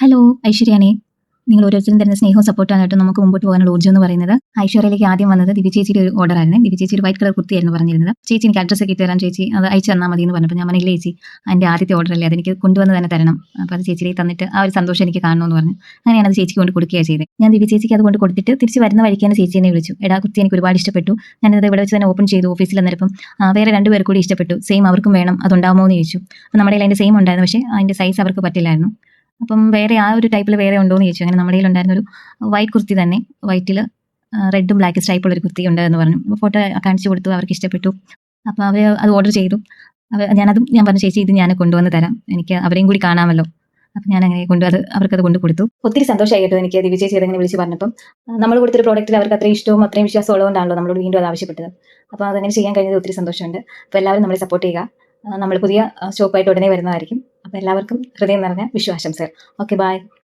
Hello, ഐശ്വര്യാണേ. നിങ്ങൾ ഓരോരുത്തരും തരുന്ന സ്നേഹവും സപ്പോർട്ടായിട്ട് നമുക്ക് മുമ്പോട്ട് പോകാനുള്ള ഊർജ്ജം എന്ന് പറയുന്നത്. ഐശ്വര്യയിലേക്ക് ആദ്യം വന്നത് ദിവ്യ ചേച്ചിയുടെ ഒരു ഓർഡറായിരുന്നു. ദിവ്യ ചേച്ചി ഒരു വൈറ്റ് കളർ കുർത്തിയായിരുന്നു പറഞ്ഞിരുന്നത്. ചേച്ചി എനിക്ക് അഡ്രസ്സ് ഒക്കെ തരാൻ ചേച്ചി അത് അയച്ചു തന്നാൽ മതി എന്ന് പറഞ്ഞപ്പോൾ ഞാൻ പറഞ്ഞില്ല ചേച്ചി, അതിൻ്റെ ആദ്യത്തെ ഓർഡറല്ലേ, അതെനിക്ക് കൊണ്ടുവന്ന് തന്നെ തരണം. അപ്പോൾ അത് ചേച്ചിയിലേക്ക് തന്നിട്ട് ആ ഒരു സന്തോഷം എനിക്ക് കാണണമെന്ന് പറഞ്ഞു. അങ്ങനെയാണ് അത് ചേച്ചിക്ക് കൊണ്ട് കൊടുക്കുകയാണ് ചെയ്തത്. ഞാൻ ദിവ്യ ചേച്ചിക്ക് അത് കൊണ്ട് കൊടുത്തിട്ട് തിരിച്ച് വരുന്ന വഴിക്കാണ് ചേച്ചി എന്നെ വിളിച്ചു. എടാ, കുർത്തി എനിക്ക് ഒരുപാട് ഇഷ്ടപ്പെട്ടു, ഞാനത് ഇവിടെ വെച്ച് തന്നെ ഓപ്പൺ ചെയ്തു ഓഫീസിൽ അന്നേരം വേറെ 2 പേർ കൂടി ഇഷ്ടപ്പെട്ടു, സെയിം അവർക്കും വേണം, അതുണ്ടാവുമോ എന്ന് ചോദിച്ചു. അപ്പോൾ നമ്മുടെ കയ്യിൽ അതിൻ്റെ സെയിം ഉണ്ടായിരുന്നു, പക്ഷേ അതിൻ്റെ സൈസ് അവർക്ക് പറ്റില്ലായിരുന്നു. അപ്പം വേറെ ആ ഒരു ടൈപ്പിൽ വേറെ ഉണ്ടോ എന്ന് ചോദിച്ചു. അങ്ങനെ നമ്മുടെ കയ്യിൽ ഉണ്ടായിരുന്ന ഒരു വൈറ്റ് കുർത്തി തന്നെ, വൈറ്റിൽ റെഡും ബ്ലാക്ക് സ്ട്രൈപ്പുള്ള ഒരു കുർത്തി ഉണ്ട് എന്ന് പറഞ്ഞു. അപ്പോൾ ഫോട്ടോ കാണിച്ചു കൊടുത്തു, അവർക്ക് ഇഷ്ടപ്പെട്ടു. അപ്പോൾ അവർ അത് ഓർഡർ ചെയ്തു. ഞാൻ പറഞ്ഞു ചേച്ചി ഇത് ഞാൻ കൊണ്ടുവന്ന് തരാം, എനിക്ക് അവരെയും കൂടി കാണാമല്ലോ. അപ്പം ഞാൻ അങ്ങനെ അവർക്കത് കൊണ്ട് കൊടുത്തു. ഒത്തിരി സന്തോഷമായി കേട്ടോ എനിക്ക് ദിവ്യ ചേച്ചി അതങ്ങനെ വിളിച്ച് പറഞ്ഞപ്പം. നമ്മൾ കൊടുത്തൊരു പ്രോഡക്റ്റിൽ അവർക്ക് അത്രയും ഇഷ്ടവും അത്രയും വിശ്വാസം ഉള്ളതുകൊണ്ടാണല്ലോ നമ്മളോട് വീണ്ടും അത് ആവശ്യപ്പെട്ടത്. അപ്പോൾ അതങ്ങനെ ചെയ്യാൻ കഴിഞ്ഞത് ഒത്തിരി സന്തോഷമുണ്ട്. അപ്പോൾ എല്ലാവരും നമ്മളെ സപ്പോർട്ട് ചെയ്യുക. നമ്മൾ പുതിയ സ്റ്റോക്കായിട്ട് ഉടനെ വരുന്നതായിരിക്കും. അപ്പോൾ എല്ലാവർക്കും ഹൃദയം നിറഞ്ഞ വിഷു ആശംസകൾ. Okay, by.